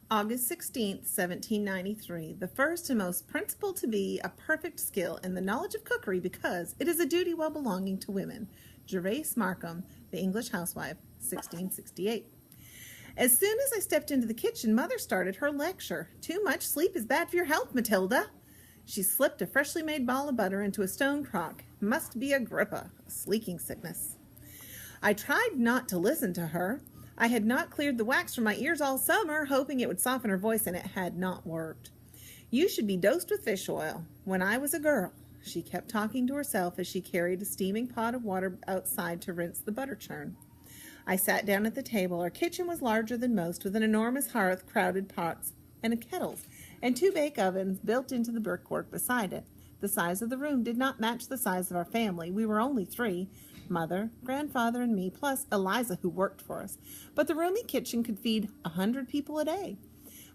August 16th, 1793, the first and most principal to be a perfect skill in the knowledge of cookery because it is a duty well belonging to women. Gervase Markham, The English Housewife, 1668. As soon as I stepped into the kitchen, Mother started her lecture. Too much sleep is bad for your health, Matilda. She slipped a freshly made ball of butter into a stone crock. Must be Agrippa, a sleeking sickness. I tried not to listen to her. I had not cleared the wax from my ears all summer, hoping it would soften her voice, and it had not worked. You should be dosed with fish oil. When I was a girl, she kept talking to herself as she carried a steaming pot of water outside to rinse the butter churn. I sat down at the table. Our kitchen was larger than most, with an enormous hearth, crowded pots, and kettles, and 2 bake ovens built into the brickwork beside it. The size of the room did not match the size of our family. We were only 3, Mother, Grandfather, and me, plus Eliza, who worked for us. But the roomy kitchen could feed 100 people a day.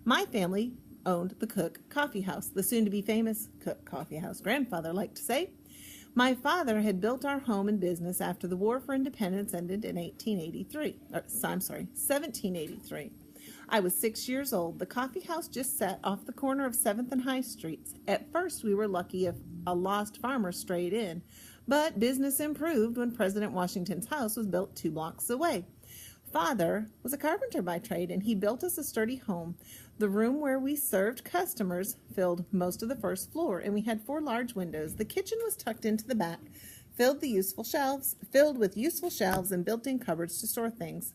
My family owned the Cook Coffee House, the soon-to-be famous Cook Coffee House, Grandfather liked to say. My father had built our home and business after the War for Independence ended in 1783. I was 6 years old. The coffee house just sat off the corner of 7th and High Streets. At first, we were lucky if a lost farmer strayed in, but business improved when President Washington's house was built 2 blocks away. Father was a carpenter by trade, and he built us a sturdy home. The room where we served customers filled most of the first floor, and we had 4 large windows. The kitchen was tucked into the back, filled with useful shelves and built-in cupboards to store things.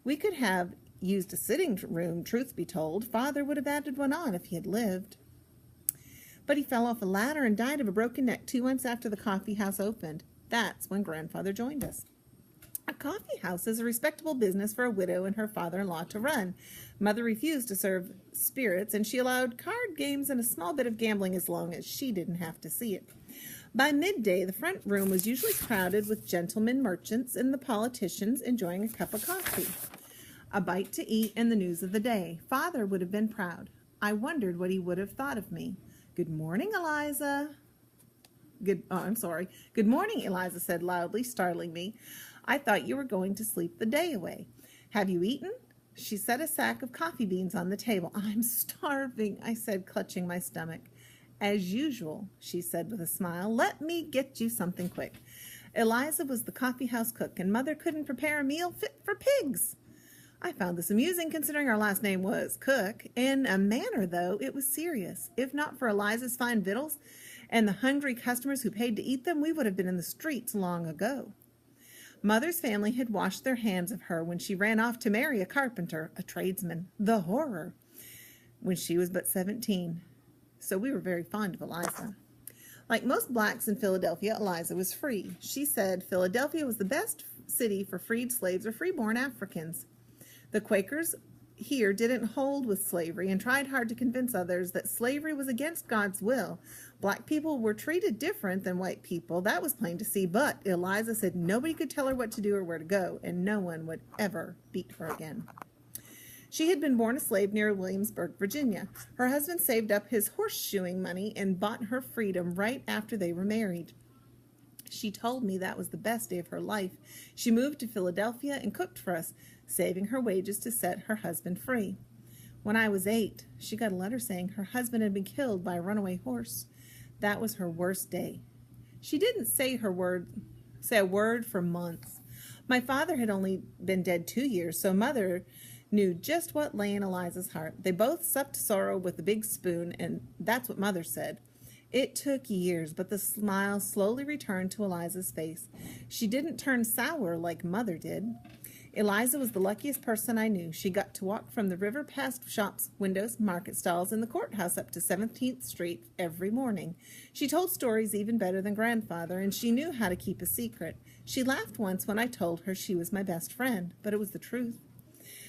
We could have used a sitting room, truth be told. Father would have added one on if he had lived. But he fell off a ladder and died of a broken neck 2 months after the coffee house opened. That's when Grandfather joined us. A coffee house is a respectable business for a widow and her father-in-law to run. Mother refused to serve spirits, and she allowed card games and a small bit of gambling as long as she didn't have to see it. By midday, the front room was usually crowded with gentlemen merchants and the politicians enjoying a cup of coffee, a bite to eat, and the news of the day. Father would have been proud. I wondered what he would have thought of me. Good morning, Eliza. Good morning, Eliza said loudly, startling me. I thought you were going to sleep the day away. Have you eaten? She set a sack of coffee beans on the table. I'm starving, I said, clutching my stomach. As usual, she said with a smile. Let me get you something quick. Eliza was the coffee house cook, and Mother couldn't prepare a meal fit for pigs. I found this amusing, considering our last name was Cook. In a manner, though, it was serious. If not for Eliza's fine victuals and the hungry customers who paid to eat them, we would have been in the streets long ago. Mother's family had washed their hands of her when she ran off to marry a carpenter, a tradesman. The horror! When she was but 17. So we were very fond of Eliza. Like most blacks in Philadelphia, Eliza was free. She said Philadelphia was the best city for freed slaves or freeborn Africans. The Quakers here didn't hold with slavery and tried hard to convince others that slavery was against God's will. Black people were treated different than white people. That was plain to see, but Eliza said nobody could tell her what to do or where to go, and no one would ever beat her again. She had been born a slave near Williamsburg, Virginia. Her husband saved up his horseshoeing money and bought her freedom right after they were married. She told me that was the best day of her life. She moved to Philadelphia and cooked for us, saving her wages to set her husband free. When I was 8, she got a letter saying her husband had been killed by a runaway horse. That was her worst day. She didn't say a word for months. My father had only been dead 2 years, so Mother knew just what lay in Eliza's heart. They both supped sorrow with a big spoon, and that's what Mother said. It took years, but the smile slowly returned to Eliza's face. She didn't turn sour like Mother did. Eliza was the luckiest person I knew. She got to walk from the river past shops, windows, market stalls, and the courthouse up to 17th Street every morning. She told stories even better than Grandfather, and she knew how to keep a secret. She laughed once when I told her she was my best friend, but it was the truth.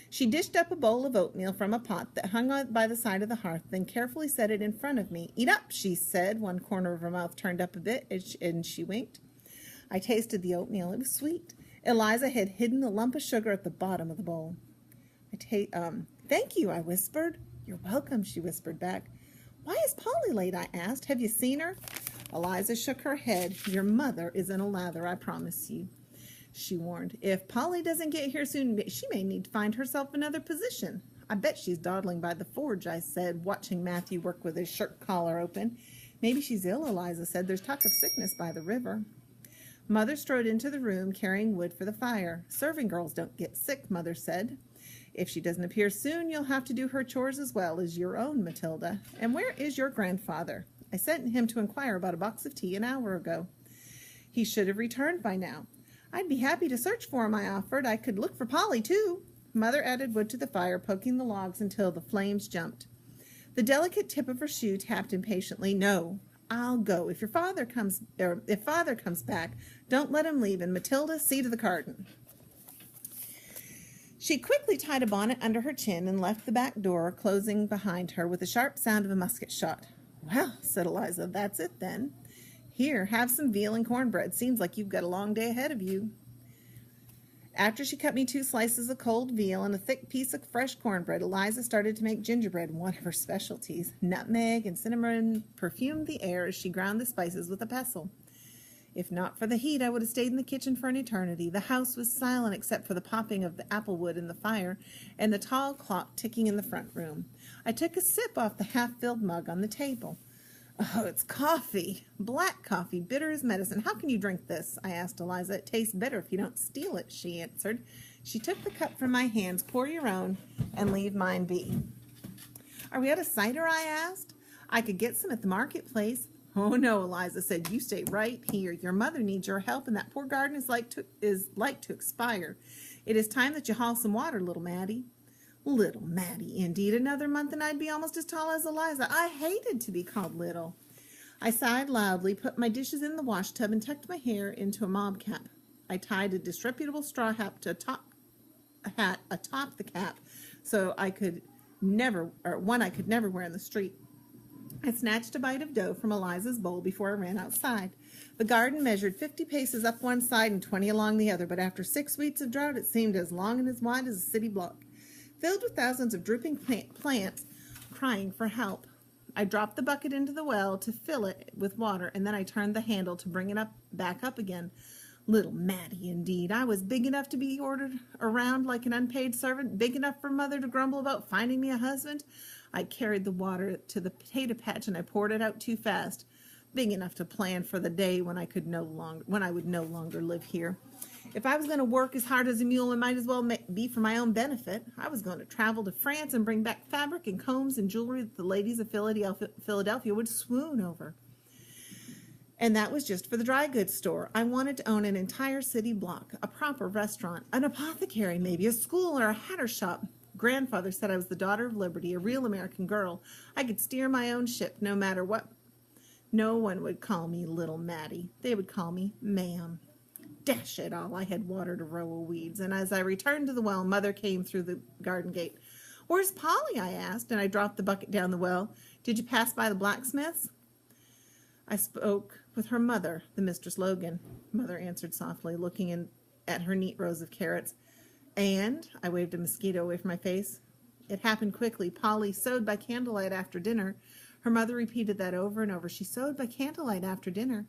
She dished up a bowl of oatmeal from a pot that hung by the side of the hearth, then carefully set it in front of me. Eat up, she said, one corner of her mouth turned up a bit, and she winked. I tasted the oatmeal. It was sweet. Eliza had hidden the lump of sugar at the bottom of the bowl. Thank you, I whispered. You're welcome, she whispered back. Why is Polly late, I asked. Have you seen her? Eliza shook her head. Your mother is in a lather, I promise you, she warned. If Polly doesn't get here soon, she may need to find herself another position. I bet she's dawdling by the forge, I said, watching Matthew work with his shirt collar open. Maybe she's ill, Eliza said. There's talk of sickness by the river. Mother strode into the room, carrying wood for the fire. Serving girls don't get sick, Mother said. If she doesn't appear soon, you'll have to do her chores as well as your own, Matilda. And where is your grandfather? I sent him to inquire about a box of tea an hour ago. He should have returned by now. I'd be happy to search for him, I offered. I could look for Polly, too. Mother added wood to the fire, poking the logs until the flames jumped. The delicate tip of her shoe tapped impatiently. No, I'll go. If father comes back, don't let him leave. And Matilda, see to the garden. She quickly tied a bonnet under her chin and left the back door, closing behind her with the sharp sound of a musket shot. Well, said Eliza, that's it then. Here, have some veal and cornbread. Seems like you've got a long day ahead of you. After she cut me 2 slices of cold veal and a thick piece of fresh cornbread, Eliza started to make gingerbread, one of her specialties. Nutmeg and cinnamon perfumed the air as she ground the spices with a pestle. If not for the heat, I would have stayed in the kitchen for an eternity. The house was silent except for the popping of the apple wood in the fire and the tall clock ticking in the front room. I took a sip off the half-filled mug on the table. Oh, it's coffee. Black coffee, bitter as medicine. How can you drink this? I asked Eliza. It tastes better if you don't steal it, she answered. She took the cup from my hands. Pour your own and leave mine be. Are we out of cider? I asked. I could get some at the marketplace. Oh, no, Eliza said. You stay right here. Your mother needs your help, and that poor garden is like to expire. It is time that you haul some water, little Maddie. Little Maddie, indeed. Another month and I'd be almost as tall as Eliza. I hated to be called little. I sighed loudly, put my dishes in the wash tub, and tucked my hair into a mob cap. I tied a disreputable straw hat atop the cap so I could never wear in the street. I snatched a bite of dough from Eliza's bowl before I ran outside. The garden measured 50 paces up one side and 20 along the other, but after 6 weeks of drought it seemed as long and as wide as a city block, filled with thousands of drooping plants crying for help. I dropped the bucket into the well to fill it with water, and then I turned the handle to bring it back up again. Little Maddie, indeed. I was big enough to be ordered around like an unpaid servant, big enough for Mother to grumble about finding me a husband. I carried the water to the potato patch, and I poured it out too fast, big enough to plan for the day when I would no longer live here. If I was going to work as hard as a mule, it might as well be for my own benefit. I was going to travel to France and bring back fabric and combs and jewelry that the ladies of Philadelphia would swoon over. And that was just for the dry goods store. I wanted to own an entire city block, a proper restaurant, an apothecary, maybe a school or a hatter shop. Grandfather said I was the daughter of liberty, a real American girl. I could steer my own ship no matter what. No one would call me little Maddie. They would call me ma'am. Dash it all, I had watered a row of weeds, and as I returned to the well, Mother came through the garden gate. Where's Polly? I asked, and I dropped the bucket down the well. Did you pass by the blacksmith's? I spoke with her mother, the Mistress Logan. Mother answered softly, looking at her neat rows of carrots. And I waved a mosquito away from my face. It happened quickly. Polly sewed by candlelight after dinner. Her mother repeated that over and over. She sewed by candlelight after dinner,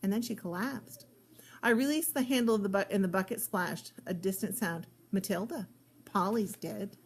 and then she collapsed. I released the handle of and the bucket splashed. A distant sound. Matilda, Polly's dead.